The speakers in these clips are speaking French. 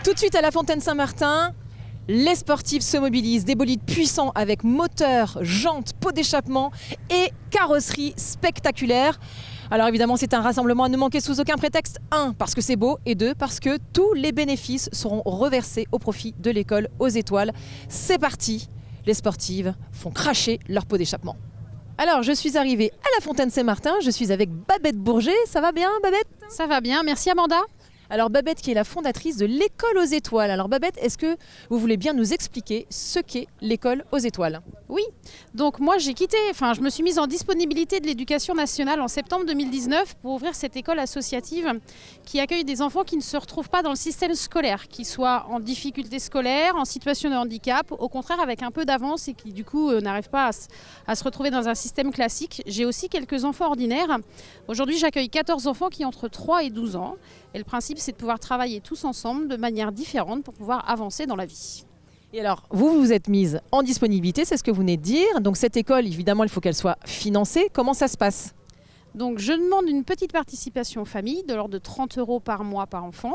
Tout de suite à la Fontaine Saint-Martin, les sportifs se mobilisent, des bolides puissants avec moteur, jantes, pots d'échappement et carrosserie spectaculaire. Alors évidemment c'est un rassemblement à ne manquer sous aucun prétexte. 1, parce que c'est beau et 2, parce que tous les bénéfices seront reversés au profit de l'école aux étoiles. C'est parti, les sportives font cracher leur pot d'échappement. Alors je suis arrivée à la Fontaine Saint-Martin, je suis avec Babette Bourget. Ça va bien Babette? Ça va bien, merci Amanda. Alors Babette qui est la fondatrice de l'école aux étoiles. Alors Babette, est-ce que vous voulez bien nous expliquer ce qu'est l'école aux étoiles? Oui, donc moi je me suis mise en disponibilité de l'éducation nationale en septembre 2019 pour ouvrir cette école associative qui accueille des enfants qui ne se retrouvent pas dans le système scolaire, qui soient en difficulté scolaire, en situation de handicap, au contraire avec un peu d'avance et qui du coup n'arrivent pas à se retrouver dans un système classique. J'ai aussi quelques enfants ordinaires. Aujourd'hui j'accueille 14 enfants qui ont entre 3 et 12 ans. Et le principe, c'est de pouvoir travailler tous ensemble de manière différente pour pouvoir avancer dans la vie. Et alors, vous vous êtes mise en disponibilité, c'est ce que vous venez de dire. Donc cette école, évidemment, il faut qu'elle soit financée. Comment ça se passe ? Donc je demande une petite participation aux familles de l'ordre de 30 € par mois par enfant.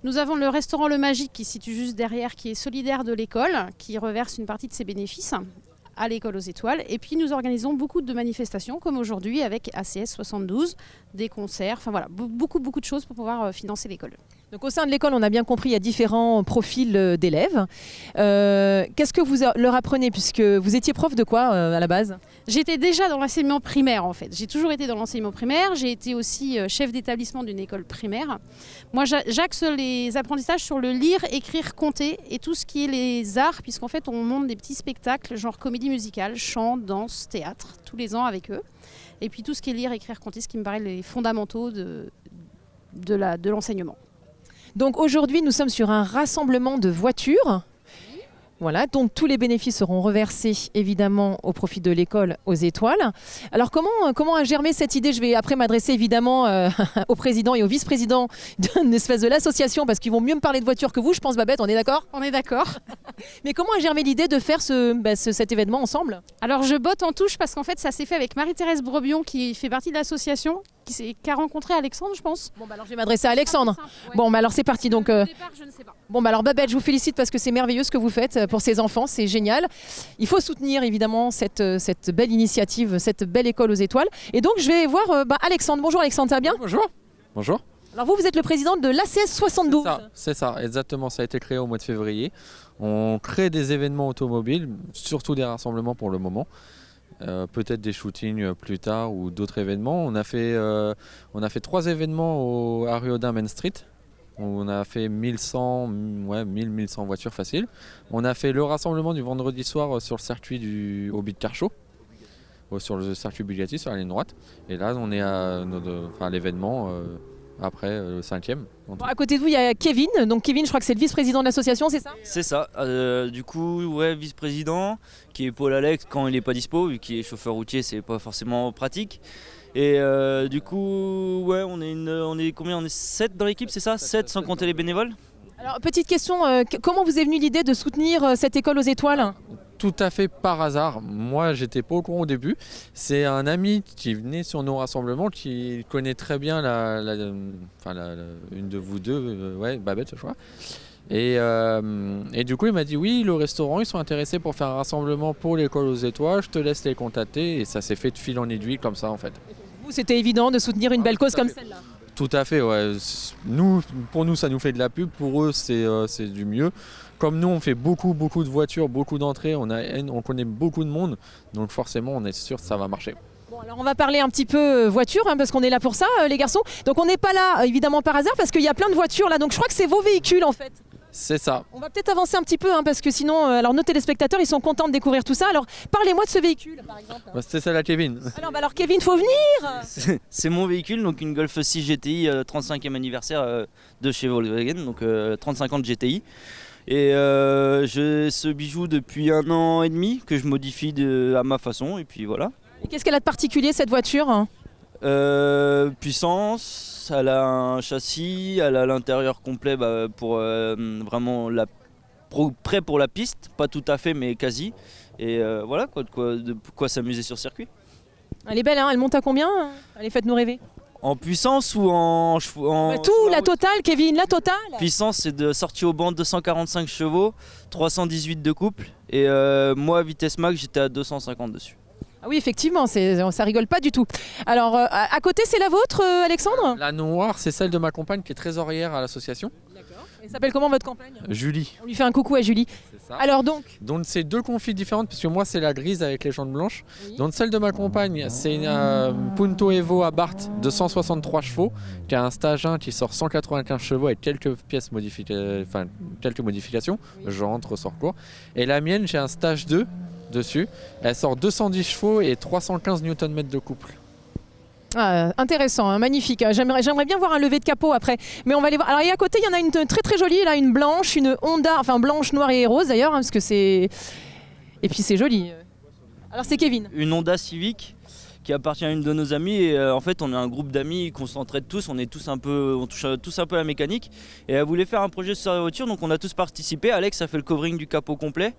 Nous avons le restaurant Le Magique qui se situe juste derrière, qui est solidaire de l'école, qui reverse une partie de ses bénéfices à l'école aux étoiles. Et puis nous organisons beaucoup de manifestations comme aujourd'hui avec ACS 72, des concerts, enfin voilà, beaucoup de choses pour pouvoir financer l'école. Donc au sein de l'école, on a bien compris, il y a différents profils d'élèves. Qu'est-ce que vous leur apprenez puisque vous étiez prof de quoi à la base ? J'étais déjà dans l'enseignement primaire en fait. J'ai toujours été dans l'enseignement primaire. J'ai été aussi chef d'établissement d'une école primaire. Moi, j'axe les apprentissages sur le lire, écrire, compter et tout ce qui est les arts, puisqu'en fait, on monte des petits spectacles genre comédie musicale, chant, danse, théâtre, tous les ans avec eux. Et puis tout ce qui est lire, écrire, compter, ce qui me paraît les fondamentaux de l'enseignement. Donc aujourd'hui, nous sommes sur un rassemblement de voitures. Voilà, donc tous les bénéfices seront reversés évidemment au profit de l'école aux étoiles. Alors comment a germé cette idée? Je vais après m'adresser évidemment au président et au vice-président d'une espèce de l'association parce qu'ils vont mieux me parler de voitures que vous, je pense Babette, on est d'accord? On est d'accord. Mais comment a germé l'idée de faire cet événement ensemble? Alors je botte en touche parce qu'en fait ça s'est fait avec Marie-Thérèse Brebion qui fait partie de l'association, qui a rencontré Alexandre je pense. Bon bah alors je vais m'adresser à Alexandre. Ouais. Bon bah alors c'est parti donc. Au départ, je ne sais pas. Bon bah alors Babette, je vous félicite parce que c'est merveilleux ce que vous faites pour ces enfants, c'est génial. Il faut soutenir évidemment cette belle initiative, cette belle école aux étoiles. Et donc je vais voir Alexandre. Bonjour Alexandre, ça va bien? Bonjour. Bonjour. Alors vous êtes le président de l'ACS 72. C'est ça, exactement, ça a été créé au mois de février. On crée des événements automobiles, surtout des rassemblements pour le moment. Peut-être des shootings plus tard ou d'autres événements. On a fait 3 événements à Riodin Main Street. On a fait 1100 voitures faciles. On a fait le rassemblement du vendredi soir sur le circuit au Bit Car Show, sur le circuit Bugatti, sur la ligne droite. Et là, on est à l'événement après le 5e. Bon, à côté de vous, il y a Kevin. Donc Kevin, je crois que c'est le vice-président de l'association, c'est ça? C'est ça. Du coup, ouais, vice-président, qui est Paul Alex quand il n'est pas dispo, vu qu'il est chauffeur routier, c'est pas forcément pratique. Et du coup, ouais, on est combien? On est 7 dans l'équipe, c'est ça? 7 sans compter les bénévoles. Alors, petite question, comment vous est venue l'idée de soutenir cette école aux étoiles? Tout à fait par hasard. Moi, j'étais pas au courant au début. C'est un ami qui venait sur nos rassemblements, qui connaît très bien une de vous deux, Babette, je crois. Et du coup, il m'a dit oui, le restaurant, ils sont intéressés pour faire un rassemblement pour l'école aux étoiles. Je te laisse les contacter. Et ça s'est fait de fil en aiguille comme ça, en fait. Pour vous, c'était évident de soutenir une belle cause comme celle-là. Tout à fait, ouais. Pour nous, ça nous fait de la pub. Pour eux, c'est du mieux. Comme nous, on fait beaucoup de voitures, beaucoup d'entrées. On connaît beaucoup de monde. Donc forcément, on est sûr que ça va marcher. Bon, alors on va parler un petit peu voiture, parce qu'on est là pour ça, les garçons. Donc on n'est pas là, évidemment, par hasard, parce qu'il y a plein de voitures là. Donc je crois que c'est vos véhicules, en fait. C'est ça. On va peut-être avancer un petit peu, parce que sinon, alors nos téléspectateurs, ils sont contents de découvrir tout ça. Alors parlez-moi de ce véhicule, par exemple. C'est ça, la Kevin. Alors Kevin, faut venir. C'est mon véhicule, donc une Golf 6 GTI, 35e anniversaire de chez Volkswagen, donc 35 ans de GTI. Et j'ai ce bijou depuis 1 an et demi que je modifie à ma façon, et puis voilà. Et qu'est-ce qu'elle a de particulier, cette voiture? Puissance, elle a un châssis, elle a l'intérieur complet pour vraiment prêt pour la piste, pas tout à fait mais quasi. Et voilà, de quoi s'amuser sur circuit. Elle est belle, hein? Elle monte à combien? Allez, faites-nous rêver. En puissance ou en chevaux Tout, la totale, Kevin, la totale. Puissance, c'est de sortie au banc 245 chevaux, 318 de couple. Et moi, vitesse max, j'étais à 250 dessus. Ah oui, effectivement, ça rigole pas du tout. Alors, à côté, c'est la vôtre, Alexandre? La noire, c'est celle de ma compagne qui est trésorière à l'association. D'accord. Elle s'appelle comment votre campagne? Julie. On lui fait un coucou à Julie. C'est ça. Alors donc, C'est deux confis différentes, puisque moi c'est la grise avec les jantes blanches. Oui. Donc celle de ma compagne, c'est une Punto Evo Abarth de 163 chevaux, qui a un stage 1 qui sort 195 chevaux avec quelques quelques modifications, jantes, ressort court. Et la mienne, j'ai un stage 2 dessus. Elle sort 210 chevaux et 315 Nm de couple. intéressant, hein, magnifique. J'aimerais bien voir un lever de capot après. Mais on va aller voir. Alors, et à côté, il y en a une très très jolie, là, une blanche, une Honda, enfin blanche, noire et rose d'ailleurs, hein, parce que c'est. Et puis c'est joli. Alors c'est Kevin. Une Honda Civic qui appartient à une de nos amies. Et en fait, on est un groupe d'amis qu'on s'entraide tous. On touche un peu à la mécanique. Et elle voulait faire un projet sur la voiture, donc on a tous participé. Alex a fait le covering du capot complet.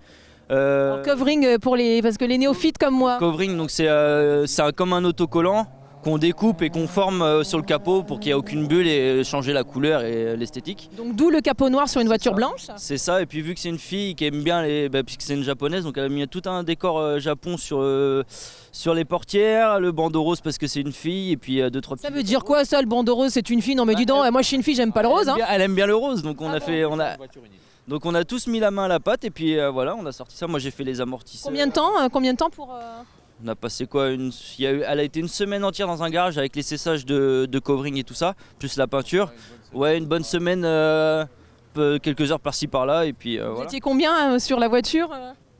Covering parce que les néophytes comme moi. Covering, donc c'est comme un autocollant qu'on découpe et qu'on forme sur le capot pour qu'il n'y ait aucune bulle et changer la couleur et l'esthétique. Donc d'où le capot noir sur une voiture blanche. C'est ça, et puis vu que c'est une fille qui aime bien puisque c'est une japonaise, donc elle a mis tout un décor Japon sur les portières, le bandeau rose parce que c'est une fille, et puis deux trois. Ça veut dire quoi ça, le bandeau rose, c'est une fille? Non mais dis donc, moi je suis une fille, j'aime pas le rose. Hein. Elle aime bien le rose, donc donc on a tous mis la main à la pâte et puis voilà, on a sorti ça. Moi j'ai fait les amortisseurs. Combien de temps pour On a passé quoi elle a été une semaine entière dans un garage avec les cessages de covering et tout ça, plus la peinture. Ouais, une bonne semaine, quelques heures par-ci par-là et puis Vous voilà. étiez combien sur la voiture?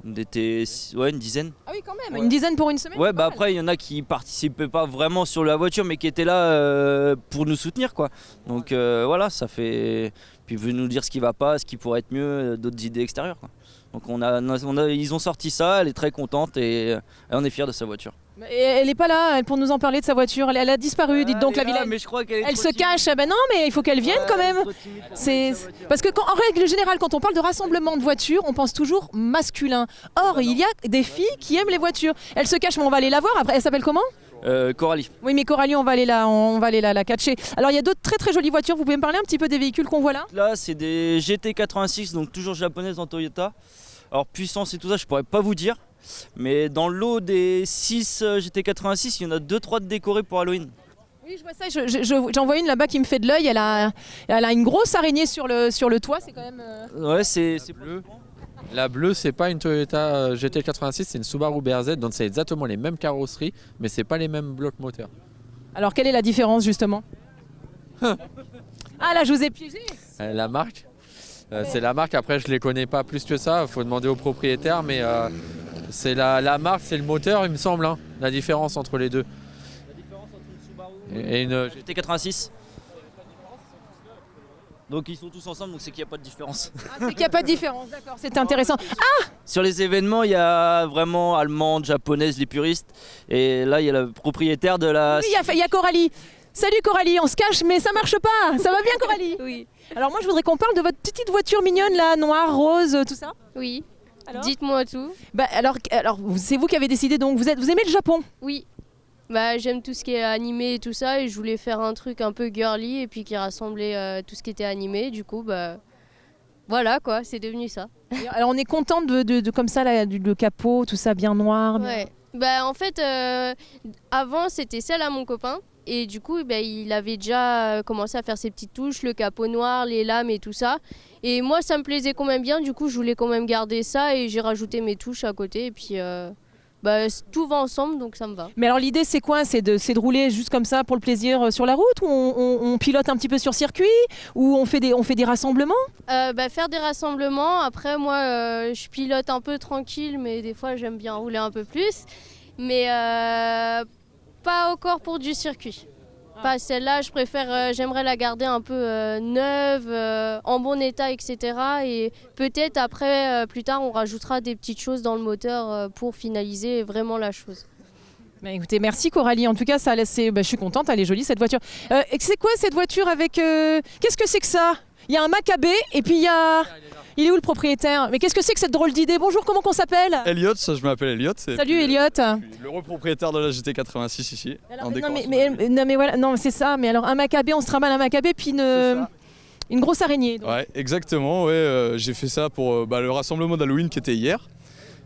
On était une dizaine. Ah oui, quand même, Ouais. une dizaine pour une semaine. Ouais, c'est pas mal. après il y en a qui participaient pas vraiment sur la voiture mais qui étaient là pour nous soutenir quoi. Donc voilà, ça fait. Puis veut nous dire ce qui va pas, ce qui pourrait être mieux, d'autres idées extérieures quoi. Donc ils ont sorti ça, elle est très contente et on est fiers de sa voiture. Et elle est pas là pour nous en parler de sa voiture. Elle a disparu, dites donc la vilaine. Mais je crois qu'elle Elle se cache. Ben non, mais il faut qu'elle vienne quand même. C'est parce que en règle générale, quand on parle de rassemblement de voitures, on pense toujours masculin. Or, il y a des filles qui aiment les voitures. Elle se cache, mais on va aller la voir. Après, elle s'appelle comment? Coralie. Oui, mais Coralie, on va aller la catcher. Alors, il y a d'autres très très jolies voitures. Vous pouvez me parler un petit peu des véhicules qu'on voit là? Là, c'est des GT86, donc toujours japonaises en Toyota. Alors puissance et tout ça, je pourrais pas vous dire. Mais dans le lot des 6 GT86, il y en a 2-3 de décorés pour Halloween. Oui, je vois ça. J'en vois une là-bas qui me fait de l'œil. Elle a une grosse araignée sur le toit. C'est quand même. Ouais, c'est bleu. La bleue, c'est pas une Toyota GT86, c'est une Subaru BRZ, donc c'est exactement les mêmes carrosseries, mais c'est pas les mêmes blocs moteurs. Alors, quelle est la différence justement? Ah là, je vous ai piégé. La marque, c'est la marque. Après, je les connais pas plus que ça. Il faut demander au propriétaire, mais c'est la marque, c'est le moteur, il me semble. Hein, la différence entre les deux. La différence entre une Subaru Et une GT86. Donc ils sont tous ensemble, donc c'est qu'il n'y a pas de différence. Ah, c'est qu'il n'y a pas de différence, d'accord, c'est intéressant. Sur les événements, il y a vraiment allemande, japonaise, les puristes. Et là, il y a le propriétaire de la. Oui, il y a Coralie. Salut Coralie, on se cache, mais ça marche pas. Ça va bien Coralie? Oui. Alors moi, je voudrais qu'on parle de votre petite voiture mignonne là, noire, rose, tout ça. Oui. Alors Dites-moi tout. Bah, alors c'est vous qui avez décidé, donc vous aimez le Japon? Oui. Bah, j'aime tout ce qui est animé et tout ça, et je voulais faire un truc un peu girly et puis qui rassemblait tout ce qui était animé. Du coup, bah voilà quoi, c'est devenu ça. Alors on est contente de comme ça, là, le capot, tout ça bien noir. Bien... Ouais. Bah en fait, avant c'était celle à mon copain. Et du coup, bah, il avait déjà commencé à faire ses petites touches, le capot noir, les lames et tout ça. Et moi, ça me plaisait quand même bien. Du coup, je voulais quand même garder ça et j'ai rajouté mes touches à côté. Et puis, bah, tout va ensemble, donc ça me va. Mais alors l'idée c'est quoi? C'est de rouler juste comme ça pour le plaisir sur la route, ou on pilote un petit peu sur circuit, ou on fait des rassemblements? Bah, faire des rassemblements. Après, moi, je pilote un peu tranquille, mais des fois, j'aime bien rouler un peu plus. Mais pas encore pour du circuit. Pas celle-là, j'aimerais la garder un peu neuve, en bon état, etc. Et peut-être après, plus tard, on rajoutera des petites choses dans le moteur pour finaliser vraiment la chose. Bah, écoutez, merci Coralie. En tout cas, ça laisse. Je suis contente, elle est jolie cette voiture. Et c'est quoi cette voiture avec Qu'est-ce que c'est que ça? Il y a un Maccabée et puis il y a Il est où le propriétaire? Mais qu'est-ce que c'est que cette drôle d'idée? Bonjour, comment qu'on s'appelle? Elliot, ça, je m'appelle Elliot. Salut Elliot. Je suis le propriétaire de la GT86 ici. Alors, en non, décoration. non, mais voilà, non c'est ça. Mais alors un macabé, on se trimballe un macabé puis une grosse araignée. Donc. Ouais, exactement. Ouais, j'ai fait ça pour le rassemblement d'Halloween qui était hier.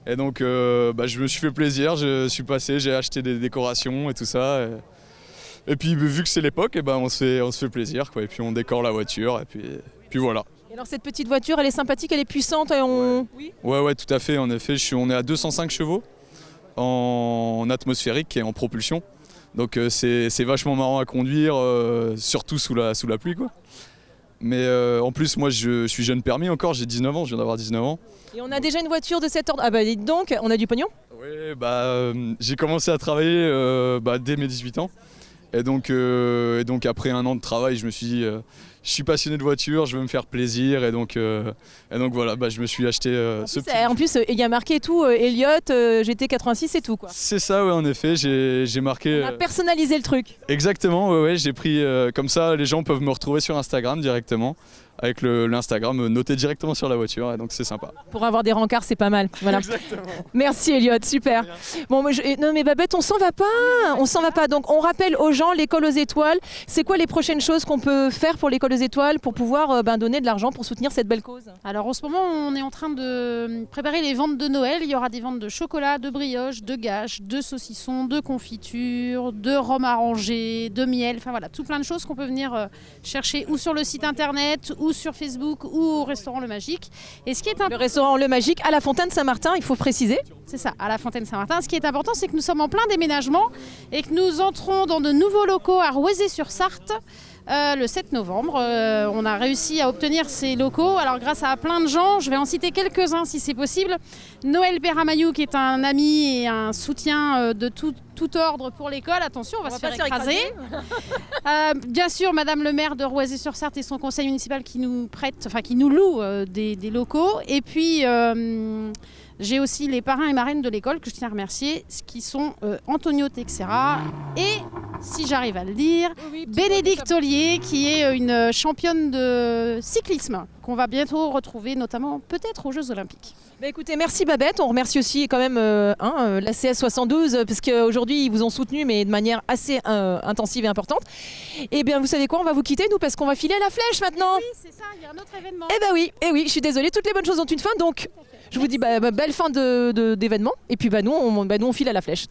Et donc je me suis fait plaisir, je suis passé, j'ai acheté des décorations et tout ça. Et puis vu que c'est l'époque, on se fait plaisir, quoi. Et puis on décore la voiture et puis voilà. Et alors cette petite voiture, elle est sympathique, elle est puissante. Et Oui. Ouais, tout à fait. En effet, on est à 205 chevaux en atmosphérique et en propulsion. Donc c'est vachement marrant à conduire, surtout sous la pluie, quoi. Mais en plus, moi, je suis jeune permis encore, j'ai 19 ans, je viens d'avoir 19 ans. Et on a déjà une voiture de cet ordre. Ah bah dites donc, on a du pognon. Oui, j'ai commencé à travailler dès mes 18 ans. Et donc après un an de travail, je me suis dit, je suis passionné de voiture, je veux me faire plaisir. Et donc voilà, je me suis acheté ce petit... En plus, il y a marqué et tout, Elliot, GT86 et tout, quoi. C'est ça, ouais, en effet, j'ai marqué... On a personnalisé le truc. Exactement, ouais, j'ai pris... comme ça, les gens peuvent me retrouver sur Instagram directement, avec l'Instagram noté directement sur la voiture, et donc c'est sympa. Pour avoir des rencarts, c'est pas mal. Voilà. Exactement. Merci Elliot, super. Bon, non mais Babette, on s'en va pas. Donc on rappelle aux gens l'école aux étoiles. C'est quoi les prochaines choses qu'on peut faire pour l'école aux étoiles pour pouvoir donner de l'argent pour soutenir cette belle cause? Alors en ce moment, on est en train de préparer les ventes de Noël. Il y aura des ventes de chocolat, de brioche, de gâches, de saucissons, de confitures, de rhum arrangé, de miel. Enfin voilà, tout plein de choses qu'on peut venir chercher ou sur le site internet ou sur Facebook ou au restaurant Le Magique. Et ce qui est Le restaurant Le Magique à la Fontaine Saint-Martin, il faut préciser. C'est ça, à la Fontaine Saint-Martin. Ce qui est important, c'est que nous sommes en plein déménagement et que nous entrons dans de nouveaux locaux à Roisey-sur-Sarthe le 7 novembre. On a réussi à obtenir ces locaux. Alors grâce à plein de gens, je vais en citer quelques-uns si c'est possible. Noël Perramayou qui est un ami et un soutien de tout ordre pour l'école. Attention, on va se faire écraser. Bien sûr, Madame le maire de Roisey-sur-Sarthe et son conseil municipal qui nous loue des locaux. Et puis j'ai aussi les parrains et marraines de l'école que je tiens à remercier, qui sont Antonio Texera et, si j'arrive à le dire, Bénédicte Ollier, qui est une championne de cyclisme, qu'on va bientôt retrouver, notamment peut-être aux Jeux Olympiques. Écoutez, merci Babette. On remercie aussi quand même la CS72 parce qu'aujourd'hui ils vous ont soutenu mais de manière assez intensive et importante. Et bien vous savez quoi, on va vous quitter nous parce qu'on va filer à la flèche maintenant. Oui, c'est ça, il y a un autre événement. Eh oui, je suis désolée, toutes les bonnes choses ont une fin donc je vous dis belle fin d'événement et puis nous on file à la flèche.